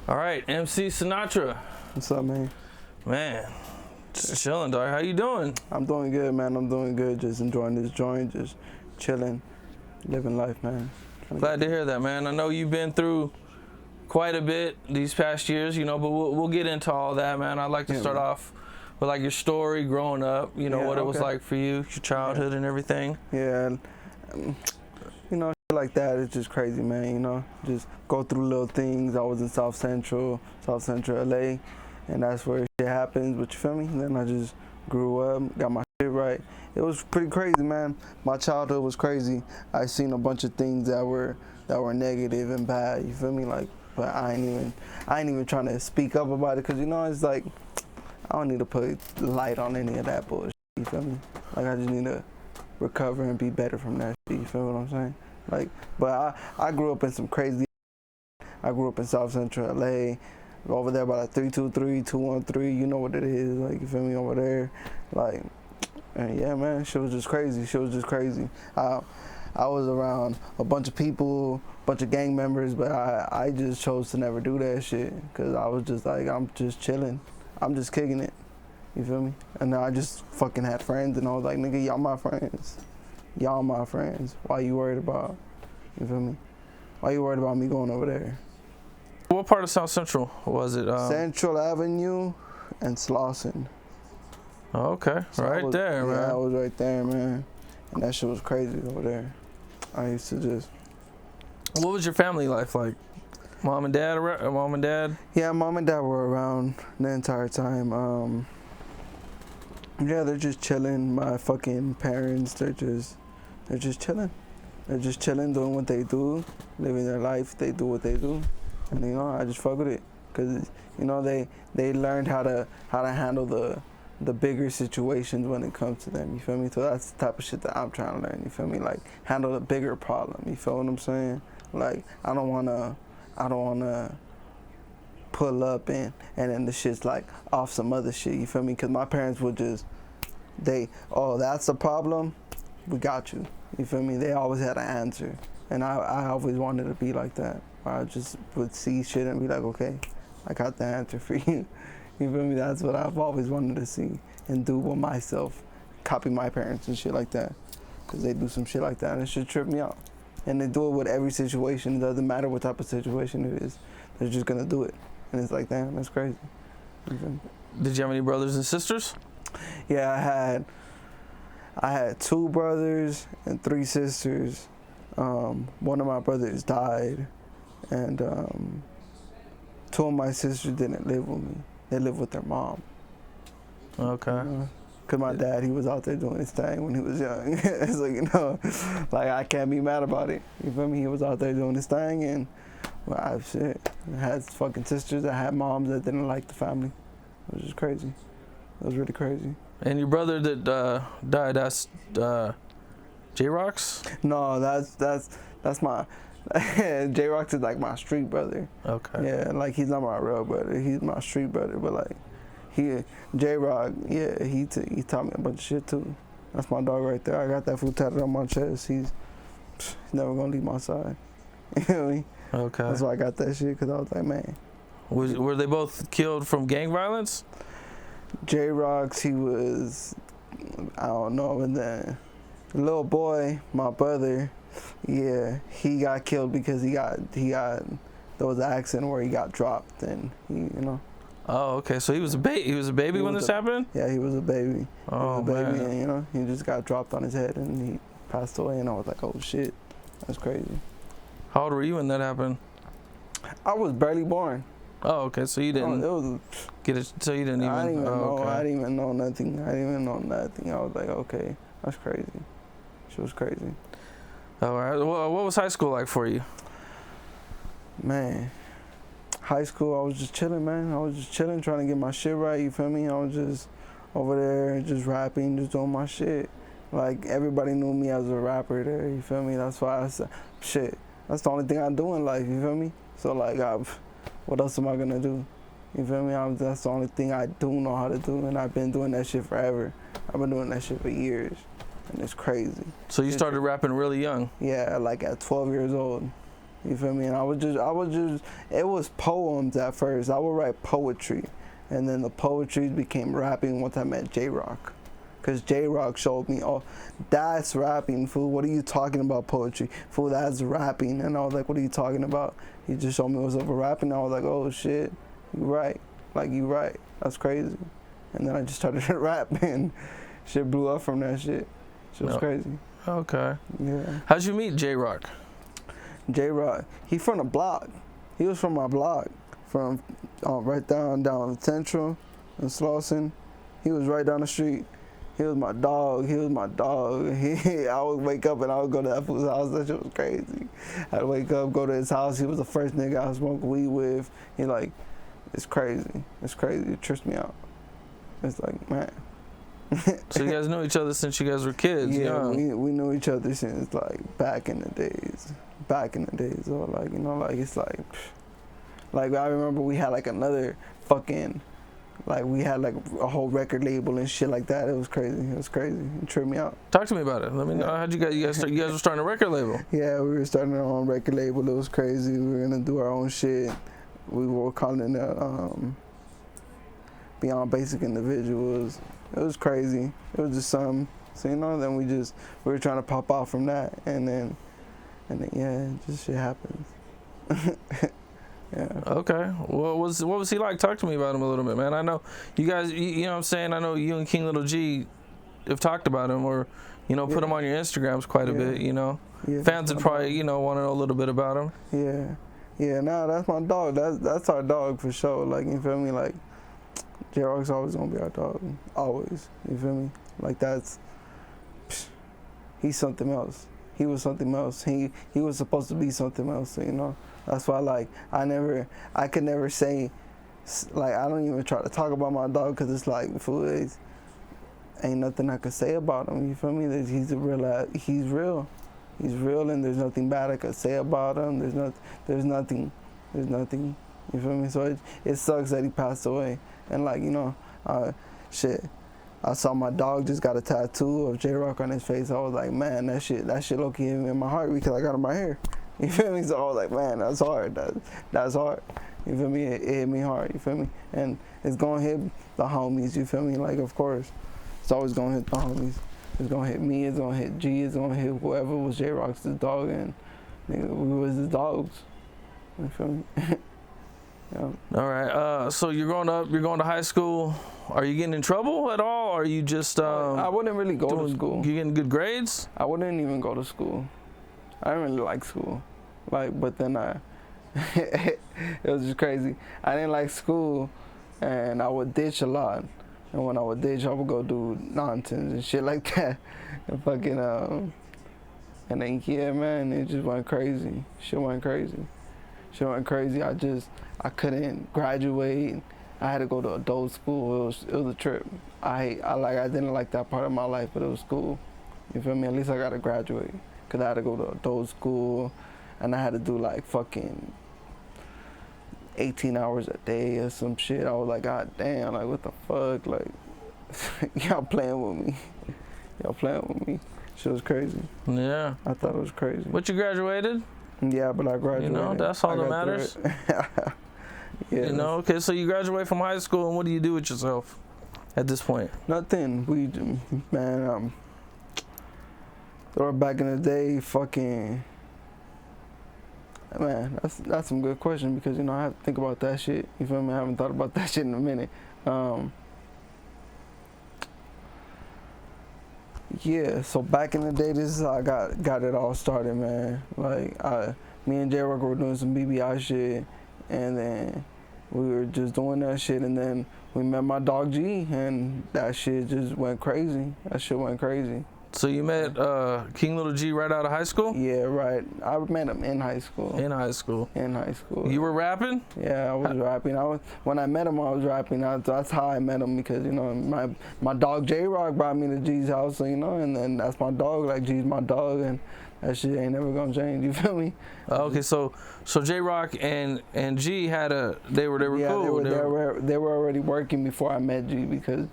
All right, MC Sinatra. What's up, man? Man, just chilling, dog. How you doing? I'm doing good, man. I'm doing good. Just enjoying this joint, just chilling, living life, man. Glad to hear that, man. I know you've been through quite a bit these past years, but we'll get into all that, man. I'd like to start off with like your story growing up, what it was like for you, your childhood and everything. Yeah, shit like that, it's just crazy, man, just go through little things. I was in South Central LA, and that's where shit happens, but you feel me? And then I just grew up, got my shit right. It was pretty crazy, man. My childhood was crazy. I seen a bunch of things that were negative and bad, you feel me? But I ain't even trying to speak up about it, because it's like, I don't need to put light on any of that bullshit, you feel me? Like, I just need to recover and be better from that shit, you feel what I'm saying? But I grew up in some crazy. I grew up in South Central LA, over there by 323, 213. You know what it is, you feel me, over there, and yeah, man, shit was just crazy. I was around a bunch of people, bunch of gang members, but I just chose to never do that shit, because I was just like, I'm just chilling, I'm just kicking it, you feel me? And then I just fucking had friends, and I was like, nigga, y'all my friends. Why you worried about, you feel me? Why you worried about me going over there? What part of South Central was it? Central Avenue and Slauson. Oh, okay, so right there, man. Yeah, I was right there, man. And that shit was crazy over there. I used to just... What was your family life like? Mom and dad? Yeah, mom and dad were around the entire time. Yeah, they're just chilling. My fucking parents, they're just chilling. They're just chilling, doing what they do, living their life. They do what they do, and I just fuck with it, cause they learned how to handle the bigger situations when it comes to them. You feel me? So that's the type of shit that I'm trying to learn. You feel me? Like, handle the bigger problem. You feel what I'm saying? Like, I don't wanna pull up and then the shit's like off some other shit. You feel me? Cause my parents would just that's the problem, we got you. You feel me? They always had an answer, and I always wanted to be like that. I just would see shit and be like, okay, I got the answer for you. You feel me? That's what I've always wanted to see and do with myself, copy my parents and shit like that, because they do some shit like that and it should trip me out. And they do it with every situation. It doesn't matter what type of situation it is. They're just gonna do it, and it's like, damn, that's crazy. You feel me? Did you have any brothers and sisters? Yeah, I had 2 brothers and 3 sisters. One of my brothers died, and 2 of my sisters didn't live with me. They lived with their mom. Okay. Cause my dad, he was out there doing his thing when he was young. It's like, I can't be mad about it. You feel me? He was out there doing his thing, and I had fucking sisters that had moms that didn't like the family. It was just crazy. It was really crazy. And your brother that died, that's J-Rocks? No, that's my J-Rocks is like my street brother. Okay. Yeah, like, he's not my real brother. He's my street brother, but like, J-Rock, yeah, he taught me a bunch of shit too. That's my dog right there. I got that fool tatted on my chest. He's never gonna leave my side. You know what I mean? Okay. That's why I got that shit, because I was like, man. Were they both killed from gang violence? J-Rocks, he was, I don't know, and then the little boy, my brother, yeah, he got killed because there was an accident where he got dropped, and Oh, okay. So he was a baby when this happened? Yeah, he was a baby. Oh, he was a baby, man. And he just got dropped on his head and he passed away, and I was like, oh shit, that's crazy. How old were you when that happened? I was barely born. Oh, okay. So you didn't get it. So you didn't even. I didn't even know. Okay. I didn't even know nothing. I was like, okay, that's crazy. She was crazy. All right. Well, what was high school like for you? Man, high school, I was just chilling, man. I was just chilling, trying to get my shit right. You feel me? I was just over there, just rapping, just doing my shit. Like, everybody knew me as a rapper there. You feel me? That's why I said, shit. That's the only thing I do in life. You feel me? So like, what else am I gonna do? You feel me? That's the only thing I do know how to do, and I've been doing that shit forever. I've been doing that shit for years, and it's crazy. So you started rapping really young? Yeah, like at 12 years old. You feel me? And I was just, it was poems at first. I would write poetry. And then the poetry became rapping once I met J-Rock. Because J-Rock showed me, oh, that's rapping, fool. What are you talking about, poetry? Fool, that's rapping. And I was like, what are you talking about? He just showed me what's up with rapping. And I was like, oh, shit, you right. Like, you right. That's crazy. And then I just started rapping. Shit blew up from that shit. Shit was crazy. Okay. Yeah. How'd you meet J-Rock? J-Rock, he from the block. He was from my block, from right down Central in Slauson. He was right down the street. He was my dog. I would wake up and I would go to that fool's house. That shit was crazy. I'd wake up, go to his house. He was the first nigga I smoked weed with. He like, it's crazy. It's crazy. It trips me out. It's like, man. So you guys knew each other since you guys were kids? Yeah, we knew each other since like back in the days. Or like, you know, like it's like I remember we had like another fucking, like we had like a whole record label and shit like that. It was crazy. It tripped me out. Talk to me about it. Let me know. How'd you guys start? You guys were starting a record label? Yeah, we were starting our own record label. It was crazy. We were gonna do our own shit. We were calling it Beyond Basic Individuals. It was crazy. It was just something. So, you know, then we were trying to pop out from that, and then yeah, just shit happens. Yeah. Okay. What was he like? Talk to me about him a little bit, man. I know you guys, you know what I'm saying? I know you and King Lil G have talked about him, or, you know, put him on your Instagrams quite a bit, you know. Yeah, fans would probably, you know, want to know a little bit about him. Yeah. Yeah, nah, that's my dog. That's our dog for sure. Like, you feel me? Like, J-Rock's always gonna be our dog. Always. You feel me? Like, he's something else. He was something else. He was supposed to be something else, you know? That's why, like, I could never say, like, I don't even try to talk about my dog, because it's like, fool, ain't nothing I could say about him, you feel me? He's real. He's real, and there's nothing bad I could say about him. There's nothing, you feel me? So it sucks that he passed away. And, like, you know, shit, I saw my dog just got a tattoo of J-Rock on his face. I was like, man, that shit low-key hit me in my heart because I got it in my hair. You feel me? So I was like, man, that's hard. That's hard. You feel me? It hit me hard. You feel me? And it's gonna hit the homies. You feel me? Like, of course, it's always gonna hit the homies. It's gonna hit me. It's gonna hit G. It's gonna hit whoever was J-Rock's dog, and nigga, we was his dogs. You feel me? Yeah. All right. So you're growing up. You're going to high school. Are you getting in trouble at all? Or are you just? I wouldn't really go to school. You getting good grades? I wouldn't even go to school. I didn't really like school. Like, but then it was just crazy. I didn't like school, and I would ditch a lot. And when I would ditch, I would go do nonsense and shit like that. And fucking and then yeah, man, it just went crazy. Shit went crazy. I couldn't graduate. I had to go to adult school. It was a trip. I didn't like that part of my life, but it was cool. You feel me? At least I got to graduate. Because I had to go to adult school, and I had to do like fucking 18 hours a day or some shit. I was like, God damn, like what the fuck? Like, y'all playing with me. Shit was crazy. Yeah. I thought it was crazy. But you graduated? Yeah, but I graduated. You know, that's all that matters. Yeah. You know, okay, so you graduate from high school, and what do you do with yourself at this point? Nothing. Or back in the day, fucking, man, that's some good question, because, you know, I have to think about that shit. You feel me? I haven't thought about that shit in a minute. Yeah, so back in the day, this is how I got it all started, man. Like, me and J-Rock were doing some BBI shit, and then we were just doing that shit, and then we met my dog G, and that shit just went crazy. So you met King Lil G right out of high school? Yeah, right. I met him in high school. In high school. You were rapping? Yeah, I was rapping. When I met him, I was rapping. That's how I met him, because, you know, my dog J-Rock brought me to G's house, so, you know, and then that's my dog. Like, G's my dog, and that shit ain't never gonna change. You feel me? Okay, so J-Rock and G they were cool. They were already working before I met G, because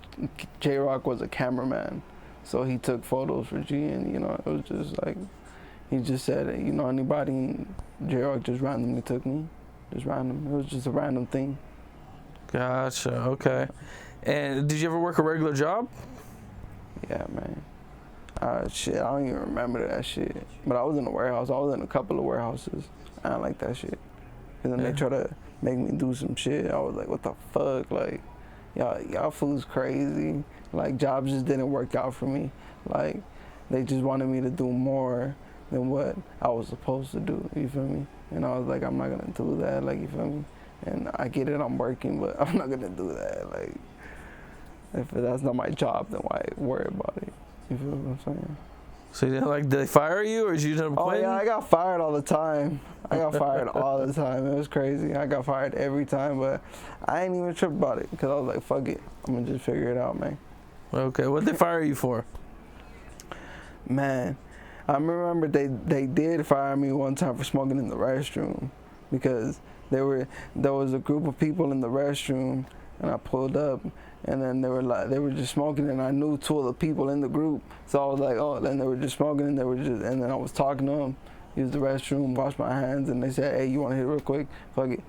J-Rock was a cameraman. So he took photos for G, and, you know, it was just like, he just said, anybody in J-Rock just randomly took me. Just random. It was just a random thing. Gotcha. Okay. And did you ever work a regular job? Yeah, man. Shit, I don't even remember that shit. But I was in a warehouse. I was in a couple of warehouses. I don't like that shit. And then they try to make me do some shit. I was like, what the fuck? Like, y'all fools crazy. Like, jobs just didn't work out for me. Like, they just wanted me to do more than what I was supposed to do. You feel me? And I was like, I'm not gonna do that. Like, you feel me? And I get it, I'm working, but I'm not gonna do that. Like, if that's not my job, then why worry about it? You feel what I'm saying? So did they fire you, or did you end up quitting? Oh yeah, I got fired all the time. I got fired all the time. It was crazy. I got fired every time, but I ain't even trip about it because I was like, fuck it, I'm gonna just figure it out, man. Okay, what'd they fire you for? Man, I remember they did fire me one time for smoking in the restroom because there was a group of people in the restroom, and I pulled up, and then they were just smoking, and I knew two of the people in the group, so I was like, oh, then they were just smoking, and then I was talking to them, used the restroom, washed my hands, and they said, hey, you want to hit it real quick? Fuck it.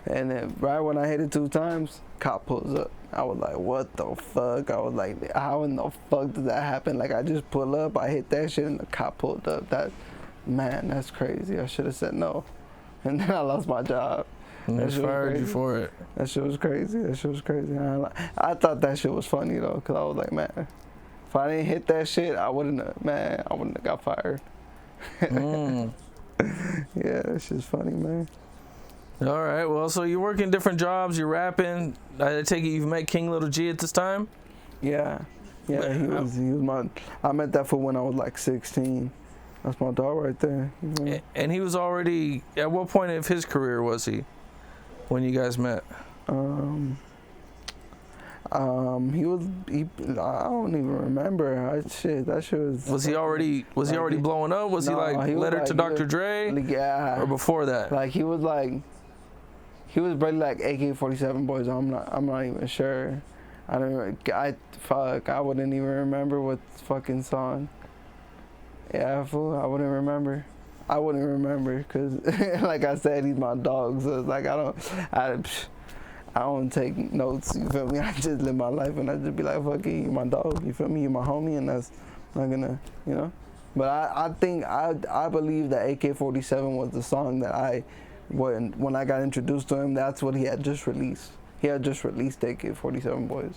And then right when I hit it 2 times, cop pulls up. I was like, what the fuck? I was like, how in the fuck did that happen? Like, I just pull up, I hit that shit, and the cop pulled up. Man, that's crazy. I should have said no. And then I lost my job. And they fired you for it. That shit was crazy. I thought that shit was funny, though, because I was like, man, if I didn't hit that shit, I wouldn't have got fired. Yeah, that shit's funny, man. All right, well, so you're working different jobs, you're rapping. I take it you've met King Lil G at this time? Yeah, he was I met that fool when I was like 16. That's my dog right there. And he was already, at what point of his career was he when you guys met? I don't even remember. That shit was. Was he already blowing up? Was he letter to Dr. Dre? Yeah. Or before that? Like he was barely like AK-47 boys. I'm not even sure. I wouldn't even remember what fucking song. Yeah, fool, I wouldn't remember because like I said, he's my dog, so it's like I don't take notes, you feel me? I just live my life and I just be like, fuck it, you my dog, you feel me? You my homie, and that's not gonna, But I believe that AK-47 was the song that when I got introduced to him, that's what he had just released. He had just released AK-47 Boys.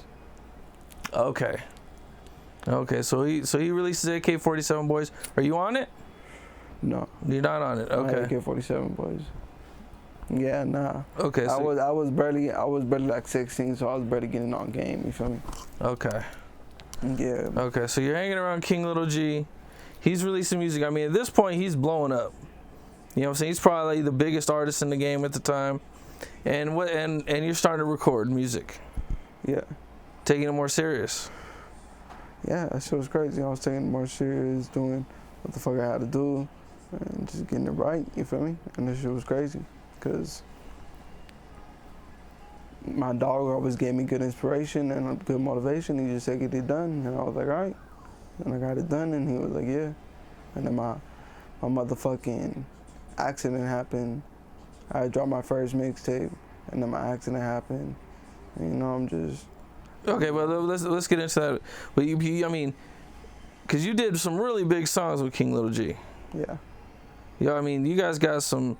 Okay, so he releases AK-47 Boys. Are you on it? No. You're not on it. Okay. AK-47 Boys. Yeah, nah. Okay. So I was barely like 16, so I was barely getting on game. You feel me? Okay. Yeah. Okay, so you're hanging around King Lil G. He's releasing music. I mean, at this point, he's blowing up. You know what I'm saying? He's probably the biggest artist in the game at the time. And you're starting to record music. Yeah. Taking it more serious. Yeah, that shit was crazy. I was taking it more serious, doing what the fuck I had to do, and just getting it right. You feel me? And that shit was crazy, cause my dog always gave me good inspiration and good motivation. He just said, get it done. And I was like, all right. And I got it done, and he was like, yeah. And then my motherfucking accident happened. I dropped my first mixtape, and then my accident happened. And, I'm just... Okay, well, let's get into that. But I mean, because you did some really big songs with King Lil G. Yeah. Yeah, I mean, you guys got some...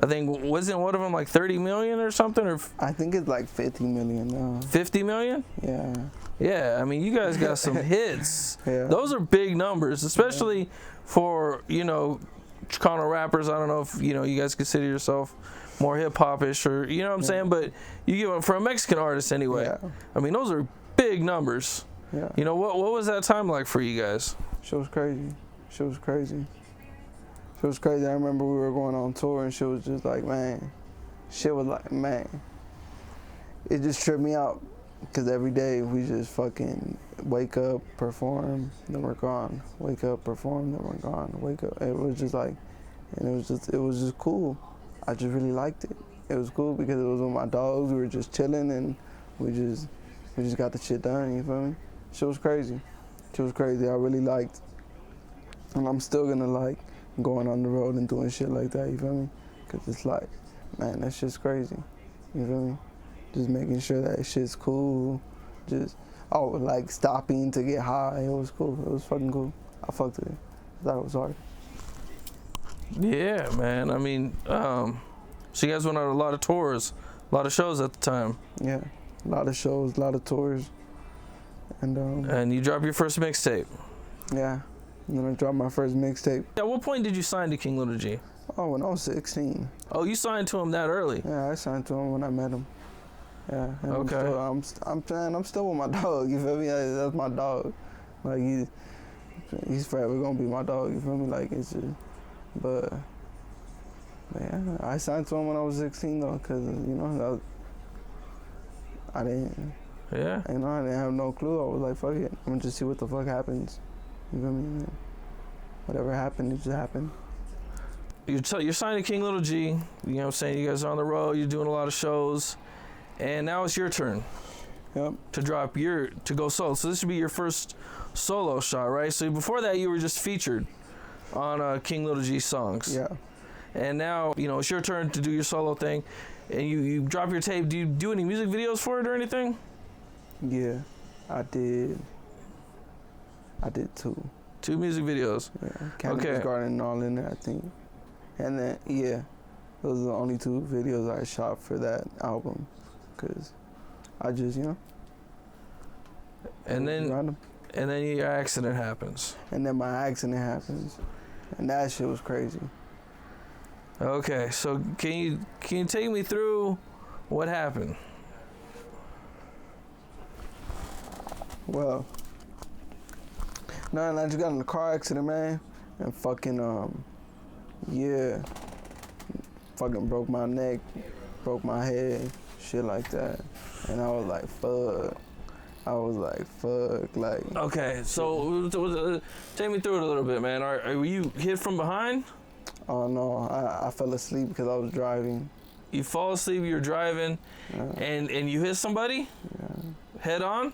I think, wasn't one of them like 30 million or something? Or I think it's like 50 million now. 50 million? Yeah. Yeah, I mean, you guys got some hits. Yeah. Those are big numbers, especially for, Chicano rappers. I don't know if, you guys consider yourself more hip-hop-ish or, you know what I'm saying? But you give them for a Mexican artist anyway. Yeah. I mean, those are big numbers. Yeah. What was that time like for you guys? Shit was crazy. I remember we were going on tour and shit was just like, man. It just tripped me out because every day we just fucking wake up, perform, then we're gone. Wake up, perform, then we're gone. Wake up. It was just like, and it was just cool. I just really liked it. It was cool because it was with my dogs. We were just chilling and we just got the shit done. You feel me? Shit was crazy. I really liked, and I'm still gonna like going on the road and doing shit like that, you feel me? Because it's like, man, that shit's crazy, you feel me? Just making sure that shit's cool, just, like stopping to get high, it was cool, it was fucking cool. I fucked with it, I thought it was hard. Yeah, man, I mean, so you guys went on a lot of tours, a lot of shows at the time. Yeah, a lot of shows, a lot of tours, and you dropped your first mixtape. Yeah, and then I dropped my first mixtape. At what point did you sign to King Lil G? Oh, when I was 16. Oh, you signed to him that early? Yeah, I signed to him when I met him. Yeah. And okay. I'm still with my dog. You feel me? That's my dog. Like he's forever gonna be my dog. You feel me? Like it's just, but yeah, I signed to him when I was 16 though, cause I didn't. Yeah. I didn't have no clue. I was like, fuck it. I'm gonna just see what the fuck happens. You feel me? Whatever happened, it just happened. You're signed to King Lil G. You know what I'm saying? You guys are on the road. You're doing a lot of shows, and now it's your turn. Yep. To go solo. So this would be your first solo shot, right? So before that, you were just featured on King Lil G songs. Yeah. And now, it's your turn to do your solo thing, and you drop your tape. Do you do any music videos for it or anything? Yeah, I did. I did 2. 2 music videos. Yeah, Cannabis Garden and all in there, I think. And then, yeah, those are the only 2 videos I shot for that album, cause I just, And then your accident happens. And then my accident happens, and that shit was crazy. Okay, so can you take me through what happened? Well, I just got in a car accident, man, and fucking fucking broke my neck, broke my head, shit like that, and I was like, fuck. Okay, so take me through it a little bit, man. Were you hit from behind? Oh no, I fell asleep because I was driving. You fall asleep, you're driving, Yeah. and you hit somebody? Yeah. Head on?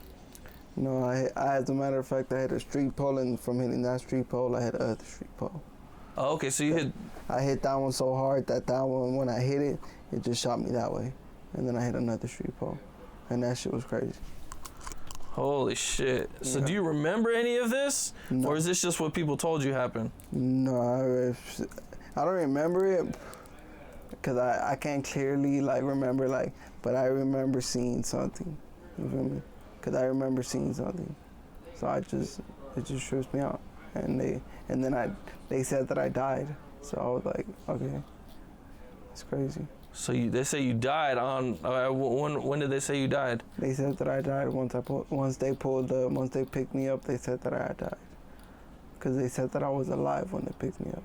No, as a matter of fact, I hit a street pole, and from hitting that street pole, I hit another street pole. Oh, okay, so you hit... I hit that one so hard that one, when I hit it, it just shot me that way. And then I hit another street pole. And that shit was crazy. Holy shit. So Yeah. do you remember any of this? No. Or is this just what people told you happened? No, I don't remember it because I can't clearly remember but I remember seeing something. You feel me? Because I remember seeing something. So it just trips me out. And then they said that I died. So I was like, okay, it's crazy. So they say you died on, when did they say you died? They said that I died once they picked me up, they said that I had died. Because they said that I was alive when they picked me up.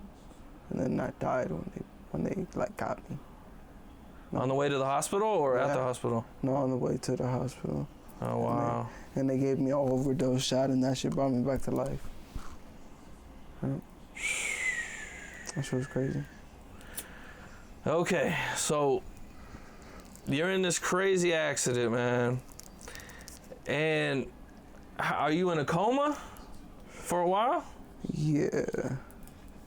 And then I died when they got me. No. On the way to the hospital or at Yeah. the hospital? No, on the way to the hospital. Oh, wow. And they gave me an overdose shot, and that shit brought me back to life. Yep. That shit was crazy. Okay, so you're in this crazy accident, man. And are you in a coma for a while? Yeah.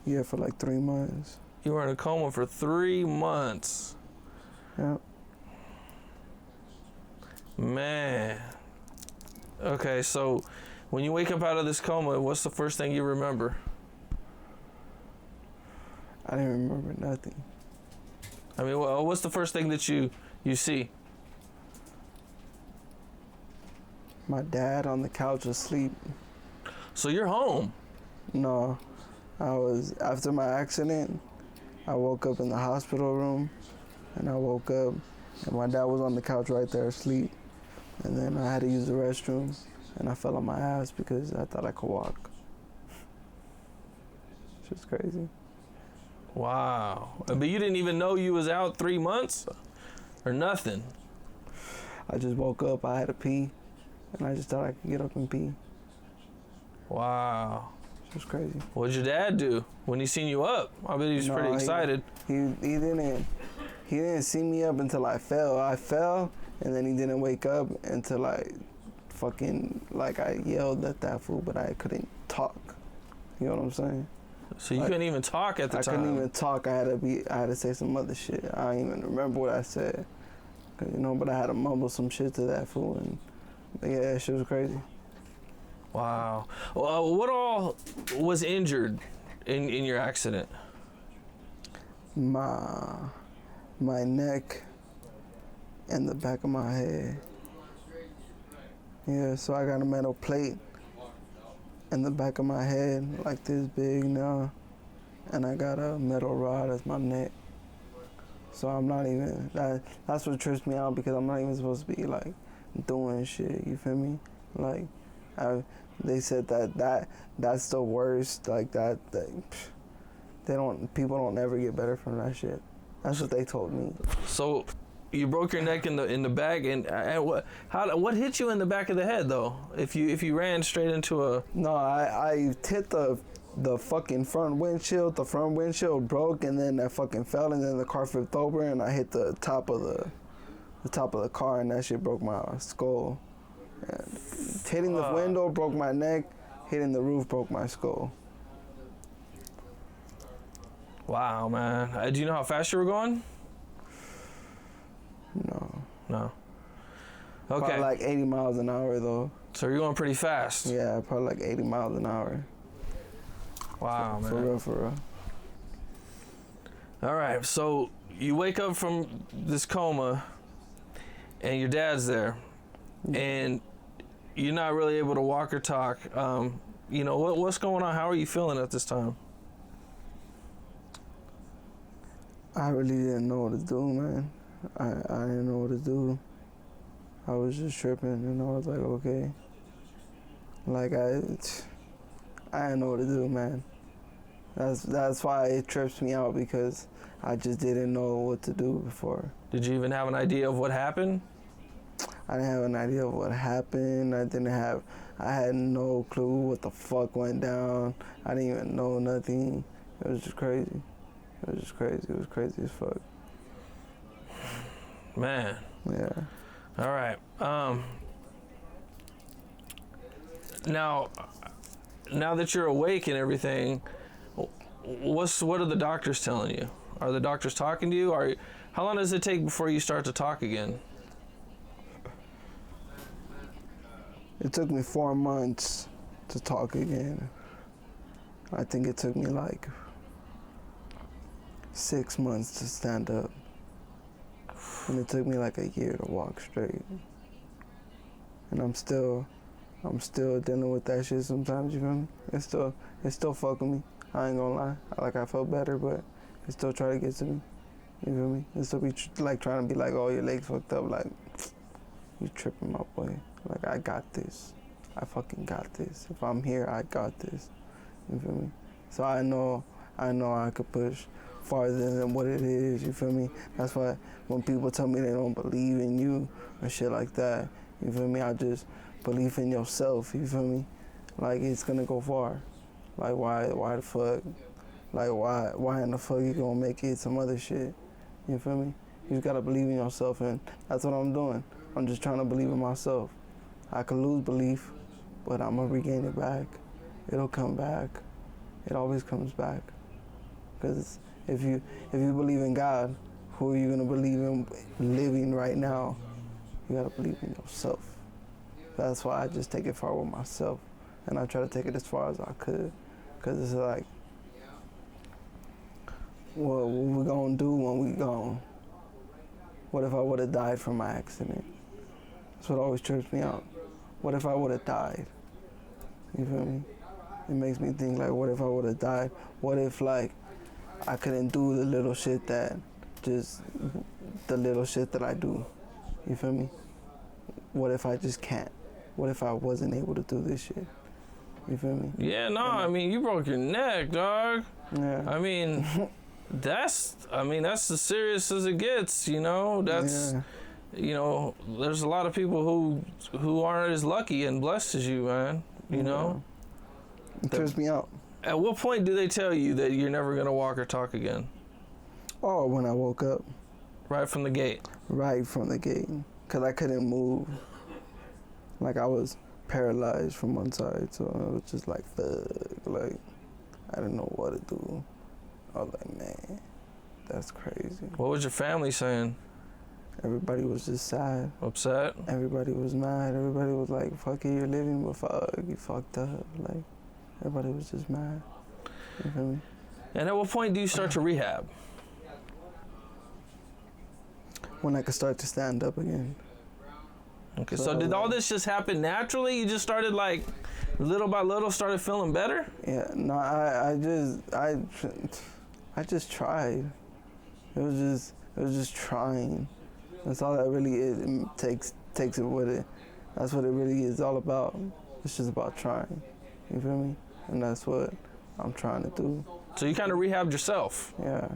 Yeah, for 3 months. You were in a coma for 3 months. Yep. Man. Okay, so when you wake up out of this coma, what's the first thing you remember? I didn't remember nothing. I mean, what's the first thing that you see? My dad on the couch asleep. So you're home. No, after my accident, I woke up in the hospital room, and I woke up, and my dad was on the couch right there asleep, and then I had to use the restroom, and I fell on my ass because I thought I could walk. It's just crazy. Wow. But you didn't even know you was out 3 months or nothing. I just woke up, I had to pee, and I just thought I could get up and pee. Wow. It was crazy. What'd your dad do when he seen you up? I bet he was pretty excited. He didn't see me up until I fell. I fell, and then he didn't wake up until I yelled at that fool, but I couldn't talk. You know what I'm saying? So you couldn't even talk at the time? I couldn't even talk. I had to say some other shit. I don't even remember what I said. You know, but I had to mumble some shit to that fool, and yeah, that shit was crazy. Wow. What all was injured in your accident? My neck and the back of my head. Yeah, so I got a metal plate in the back of my head, like this big now, and I got a metal rod as my neck. So I'm not even, that's what trips me out, because I'm not even supposed to be like doing shit, you feel me? Like, they said that's the worst, like people don't ever get better from that shit. That's what they told me. So you broke your neck in the back, and what hit you in the back of the head though? If you ran straight into a... No, I hit the fucking front windshield. The front windshield broke, and then that fucking fell, and then the car flipped over, and I hit the top of the car, and that shit broke my skull. And hitting the window broke my neck. Hitting the roof broke my skull. Wow, man. Do you know how fast you were going? No. Okay. Probably like 80 miles an hour though. So you're going pretty fast. Yeah, probably like 80 miles an hour. Wow, man. For real. All right, so you wake up from this coma, and your dad's there, and you're not really able to walk or talk. You know, what's going on? How are you feeling at this time? I really didn't know what to do, man. I didn't know what to do. I was just tripping, and I was like, okay. Like, I didn't know what to do, man. That's why it trips me out, because I just didn't know what to do before. Did you even have an idea of what happened? I didn't have an idea of what happened. I had no clue what the fuck went down. I didn't even know nothing. It was just crazy. It was crazy as fuck. Man. Yeah. All right. Now that you're awake and everything, what are the doctors telling you? Are the doctors talking to you? How long does it take before you start to talk again? It took me 4 months to talk again. I think it took me like 6 months to stand up. And it took me like a year to walk straight. And I'm still dealing with that shit sometimes, you feel me? It's still fucking me. I ain't gonna lie. I felt better, but it still try to get to me. You feel me? It still be like trying to be like, oh, your legs fucked up. Like, you tripping, my boy. Like, I got this. I fucking got this. If I'm here, I got this. You feel me? So I know I could push farther than what it is, you feel me? That's why when people tell me they don't believe in you or shit like that, you feel me? I just believe in yourself, you feel me? Like, it's gonna go far. Like, why the fuck? Like, why in the fuck you gonna make it some other shit? You feel me? You just gotta believe in yourself, and that's what I'm doing. I'm just trying to believe in myself. I could lose belief, but I'm gonna regain it back. It'll come back. It always comes back. Because if you believe in God, who are you gonna believe in living right now? You gotta believe in yourself. That's why I just take it far with myself, and I try to take it as far as I could. Because it's like, what we gonna do when we gone? What if I would have died from my accident? That's what always trips me out. What if I would have died? You feel me? It makes me think, like, what if I would have died? What if, like, I couldn't do the little shit that I do? You feel me? What if I just can't? What if I wasn't able to do this shit? You feel me? Yeah, no, I mean, you broke your neck, dog. Yeah. I mean, that's as serious as it gets, you know? You know, there's a lot of people who aren't as lucky and blessed as you, man, you know? It trips me out. At what point do they tell you that you're never going to walk or talk again? Oh, when I woke up. Right from the gate? Right from the gate. Because I couldn't move. Like, I was paralyzed from one side, so I was just like, fuck. Like, I didn't know what to do. I was like, man, that's crazy. What was your family saying? Everybody was just sad. Upset? Everybody was mad. Everybody was like, fuck it, you're living, but fuck, you fucked up. Like, everybody was just mad. You feel me? And at what point do you start to rehab? When I could start to stand up again. Okay, so did all this just happen naturally? You just started like, little by little, started feeling better? Yeah, no, I just tried. It was just trying. That's all that really is. It takes it with it. That's what it really is all about. It's just about trying. You feel me? And that's what I'm trying to do. So you kind of rehabbed yourself? Yeah.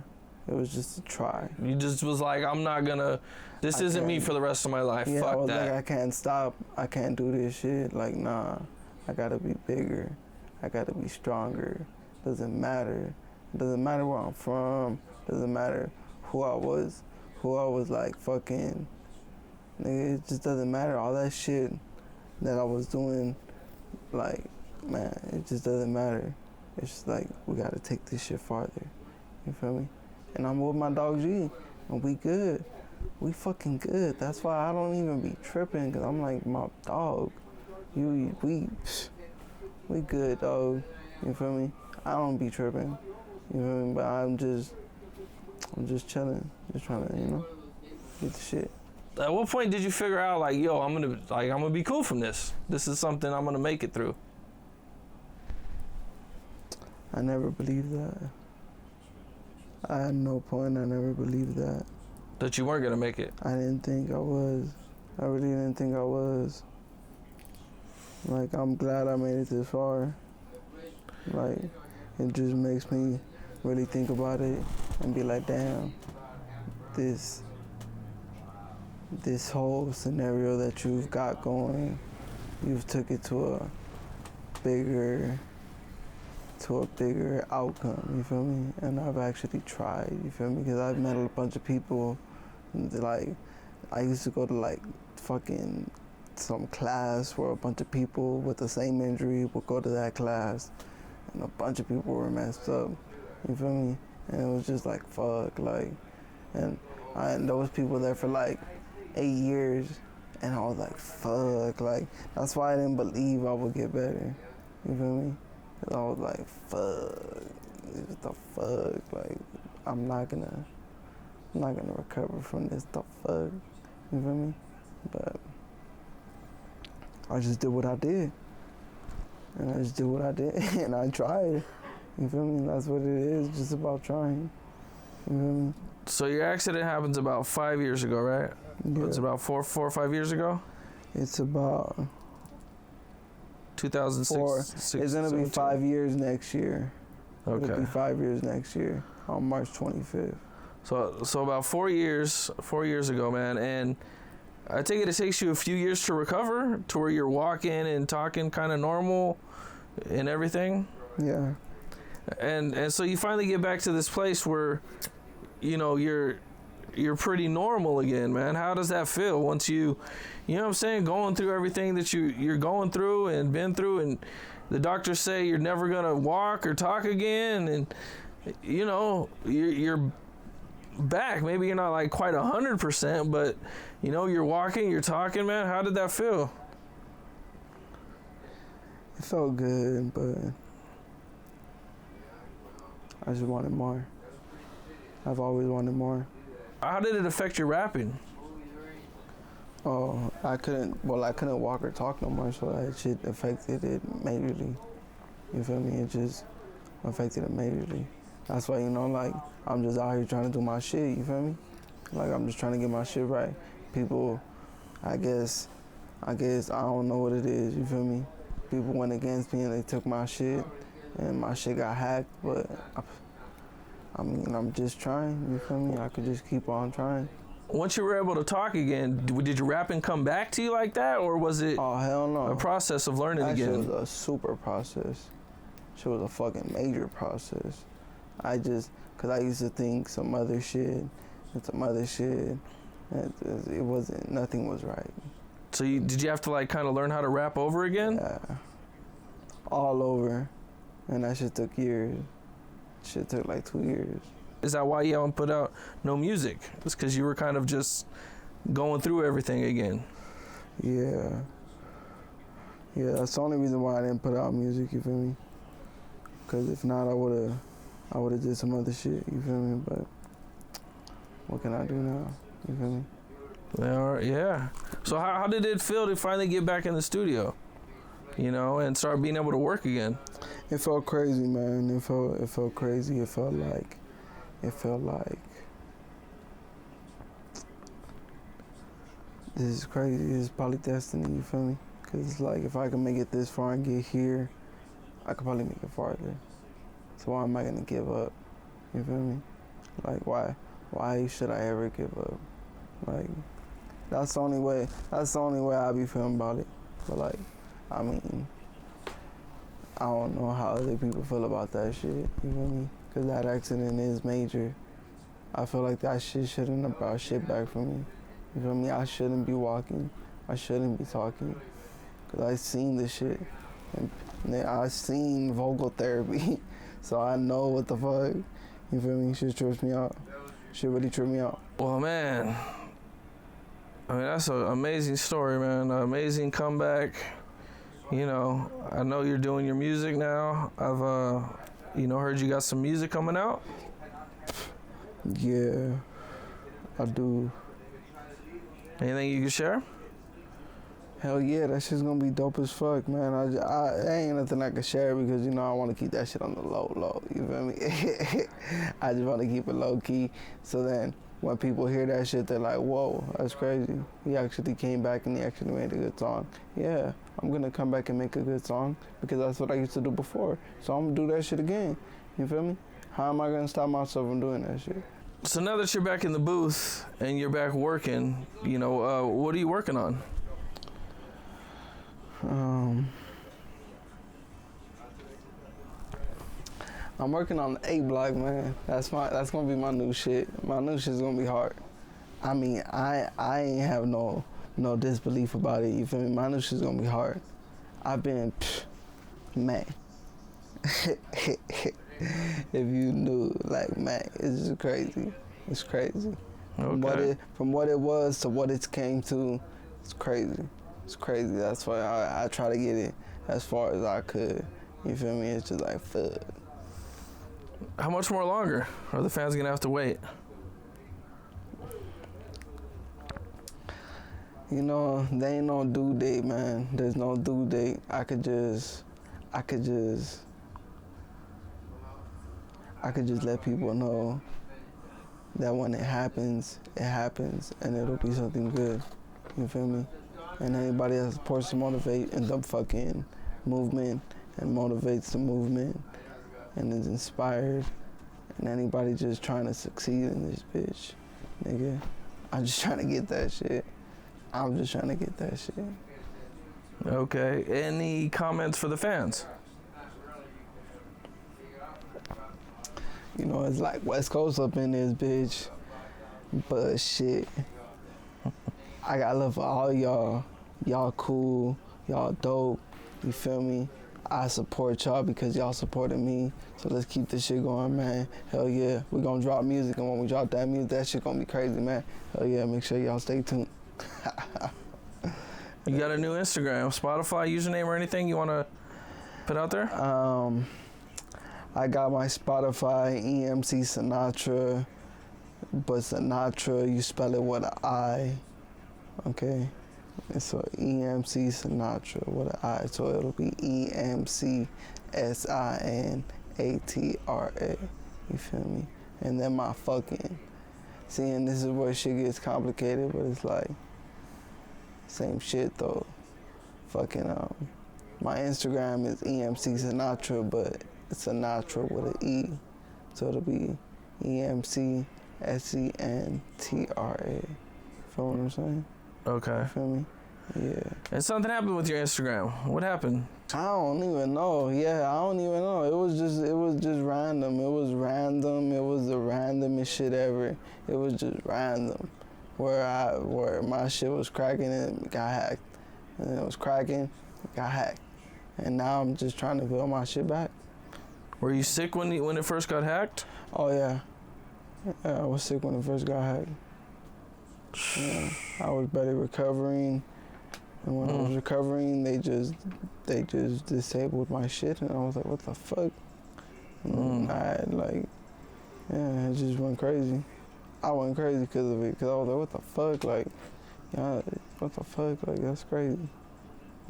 It was just a try. You just was like, I'm not gonna, this isn't me for the rest of my life. Yeah, Fuck I was that. like, I can't stop. I can't do this shit. Like, nah, I gotta be bigger. I gotta be stronger. Doesn't matter. Doesn't matter where I'm from. Doesn't matter who I was like fucking. Nigga, it just doesn't matter. All that shit that I was doing, like, man, it just doesn't matter. It's just like, we gotta take this shit farther. You feel me? And I'm with my dog G, and we good. We fucking good. That's why I don't even be tripping, cause I'm like, my dog, we good, dog. You feel me? I don't be tripping. You feel me? But I'm just chilling, just trying to, get the shit. At what point did you figure out like, yo, I'm gonna be cool from this? This is something I'm gonna make it through. I never believed that. I had no point. I never believed that. That you weren't gonna make it. I didn't think I was. I really didn't think I was. Like, I'm glad I made it this far. Like, it just makes me really think about it and be like, damn, this whole scenario that you've got going, you've took it to a bigger outcome, you feel me? And I've actually tried, you feel me? Because I've met a bunch of people, like, I used to go to like fucking some class where a bunch of people with the same injury would go to that class, and a bunch of people were messed up, you feel me? And it was just like, fuck, like, and there was people there for like 8 years, and I was like, fuck, like, that's why I didn't believe I would get better, you feel me? Cause I was like, fuck, what the fuck, like, I'm not gonna recover from this, the fuck, you feel me? But I just did what I did, and and I tried, you feel me? That's what it is, just about trying, you feel me? So your accident happens about 5 years ago, right? Yeah. It's about four or 5 years ago? It's about 2006. It's gonna be 5 years next year. Okay. It'll be 5 years next year on March 25th. So about 4 years ago, man, and I take it takes you a few years to recover to where you're walking and talking kind of normal and everything. Yeah. And so you finally get back to this place where, you're pretty normal again, man. How does that feel once you know what I'm saying, going through everything that you're going through and been through, and the doctors say you're never gonna walk or talk again, and you're back. Maybe you're not like quite 100%, but you're walking, you're talking, man. How did that feel? It felt good, but I just wanted more. I've always wanted more. How did it affect your rapping? Oh, I couldn't walk or talk no more, so that shit affected it majorly. You feel me? It just affected it majorly. That's why, like, I'm just out here trying to do my shit, you feel me? Like, I'm just trying to get my shit right. People, I guess, I don't know what it is, you feel me? People went against me and they took my shit, and my shit got hacked, but I'm just trying, you feel me? I could just keep on trying. Once you were able to talk again, did your rapping come back to you like that, or was it hell no. a process of learning again? It was a super process. It was a fucking major process. Cause I used to think some other shit, and it wasn't, nothing was right. So did you have to like kind of learn how to rap over again? Yeah. All over. And that shit took years. Shit took like 2 years. Is that why you haven't put out no music? It's because you were kind of just going through everything again. Yeah. Yeah, that's the only reason why I didn't put out music, you feel me? Because if not, I would've did some other shit, you feel me? But what can I do now, you feel me? Yeah. So how did it feel to finally get back in the studio, you know, and start being able to work again? It felt crazy, man. It felt crazy. It felt like this is crazy. This is probably destiny, you feel me? Because it's like, if I can make it this far and get here, I could probably make it farther. So why am I gonna give up? You feel me? Like, why should I ever give up? Like, that's the only way I be feeling about it. But like, I mean, I don't know how other people feel about that shit, you feel me? Because that accident is major. I feel like that shit shouldn't have brought shit back for me. You feel me? I shouldn't be walking. I shouldn't be talking. Because I seen this shit. And I seen vocal therapy. So I know what the fuck. You feel me? Shit trips me out. Shit really tripped me out. Well, man, I mean, that's an amazing story, man. An amazing comeback. You know, I know you're doing your music now. I've, heard you got some music coming out. Yeah, I do. Anything you can share? Hell yeah, that shit's gonna be dope as fuck, man. I ain't nothing I can share because, I want to keep that shit on the low, you feel me? I just want to keep it low key. So then when people hear that shit, they're like, whoa, that's crazy. He actually came back and he actually made a good song. Yeah, I'm gonna come back and make a good song because that's what I used to do before. So I'm gonna do that shit again, you feel me? How am I gonna stop myself from doing that shit? So now that you're back in the booth and you're back working, what are you working on? I'm working on the A block, man. That's gonna be my new shit. My new shit's gonna be hard. I mean, I ain't have no disbelief about it. You feel me? My new shit's gonna be hard. I've been, man. If you knew, like, man, it's just crazy. It's crazy. Okay. From what it was to what it's came to, it's crazy. It's crazy. That's why I try to get it as far as I could. You feel me? It's just like, fuck. How much more longer are the fans gonna have to wait? They ain't no due date, man. There's no due date. I could just let people know that when it happens, and it'll be something good. You feel me? And anybody that supports the motivate and the fucking movement and motivates the movement and is inspired, and anybody just trying to succeed in this bitch, nigga, I'm just trying to get that shit. I'm just trying to get that shit. Okay. Any comments for the fans? It's like West Coast up in this bitch, but shit, I got love for all y'all. Y'all cool, y'all dope, you feel me? I support y'all because y'all supported me, so let's keep this shit going, man. Hell yeah, we gonna drop music, and when we drop that music, that shit gonna be crazy, man. Hell yeah, make sure y'all stay tuned. You got a new Instagram, Spotify username or anything you wanna put out there? I got my Spotify, EMC Sinatra, but Sinatra, you spell it with an I, okay? And so EMC Sinatra with an I, so it'll be EMC SINATRA, you feel me? And then my fucking, and this is where shit gets complicated, but it's like, same shit though. Fucking, my Instagram is EMC Sinatra, but it's Sinatra with an E. So it'll be EMC SENTRA. Feel what I'm saying? Okay. You feel me? Yeah. And something happened with your Instagram. What happened? I don't even know. Yeah, I don't even know. It was just random. It was random. It was the randomest shit ever. It was just random. Where my shit was cracking and it got hacked. And then it was cracking, got hacked. And now I'm just trying to build my shit back. Were you sick when it first got hacked? Oh yeah. I was sick when it first got hacked. Yeah, I was barely recovering, and when I was recovering, they just disabled my shit, and I was like, what the fuck? And I had it just went crazy. I went crazy because of it, because I was like, what the fuck? Like, yeah, what the fuck? Like, that's crazy.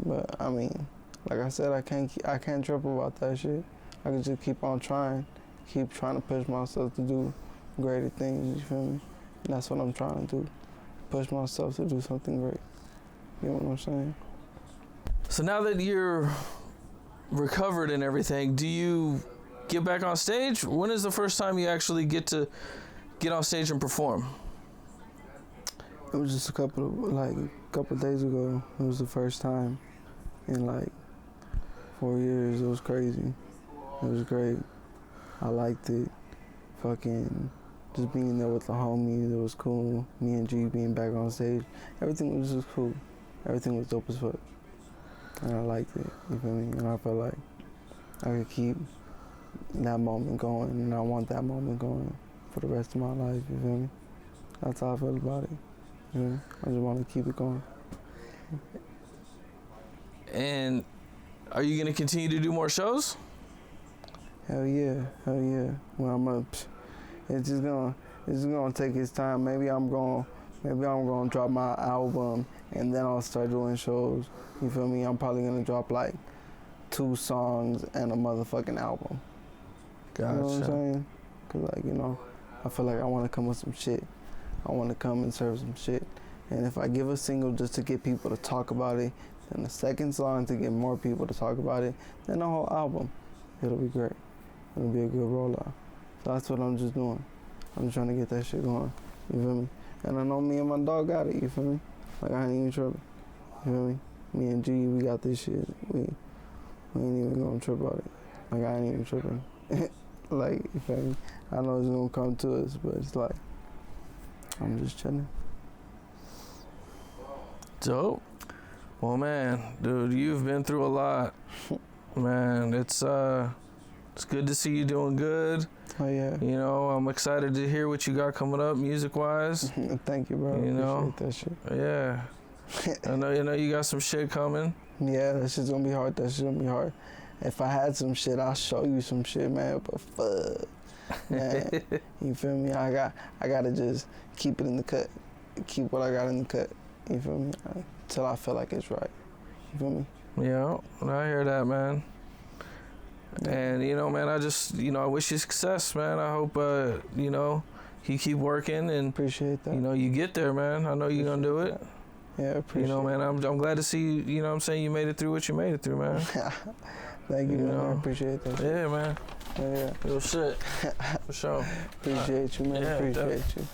But I mean, like I said, I can't trip about that shit. I can just keep on trying to push myself to do greater things, you feel me? And that's what I'm trying to do. Push myself to do something great. You know what I'm saying? So now that you're recovered and everything, do you get back on stage? When is the first time you actually get on stage and perform? It was just a couple of days ago. It was the first time in 4 years. It was crazy. It was great. I liked it. Fucking just being there with the homies, it was cool. Me and G being back on stage, everything was just cool. Everything was dope as fuck. And I liked it, you feel me? And I felt like I could keep that moment going, and I want that moment going for the rest of my life, you feel me? That's how I feel about it. You know? I just want to keep it going. And are you going to continue to do more shows? Hell yeah. When I'm up, it's just gonna take its time. Maybe I'm gonna drop my album and then I'll start doing shows. You feel me? I'm probably gonna drop 2 songs and a motherfucking album. Gotcha. You know what I'm saying? Cause I feel like I want to come with some shit. I want to come and serve some shit. And if I give a single just to get people to talk about it, then the second song to get more people to talk about it, then the whole album, it'll be great. It'll be a good rollout. So that's what I'm just doing. I'm just trying to get that shit going. You feel me? And I know me and my dog got it. You feel me? I ain't even tripping. You feel me? Me and G, we got this shit. We ain't even gonna trip about it. I ain't even tripping. You feel me? I know it's gonna come to us, but it's I'm just chilling. Dope. Well, man, dude, you've been through a lot. Man, it's good to see you doing good. Oh yeah. You know, I'm excited to hear what you got coming up music-wise. Thank you, bro. Appreciate that shit. Yeah. I know you got some shit coming. Yeah, that shit's gonna be hard. If I had some shit, I'll show you some shit, man. But fuck, man, you feel me? I gotta just keep it in the cut. Keep what I got in the cut. You feel me? Till I feel like it's right. You feel me? Yeah, I hear that, man. And man, I just I wish you success, man. I hope you keep working and appreciate that. You get there, man. I know you're gonna do it. Yeah, appreciate it. Man, I'm glad to see you know what I'm saying, you made it through what you made it through, man. Thank you, man. I appreciate that. Yeah, man. Yeah. Real shit. For sure. Appreciate you, man. Yeah, appreciate you.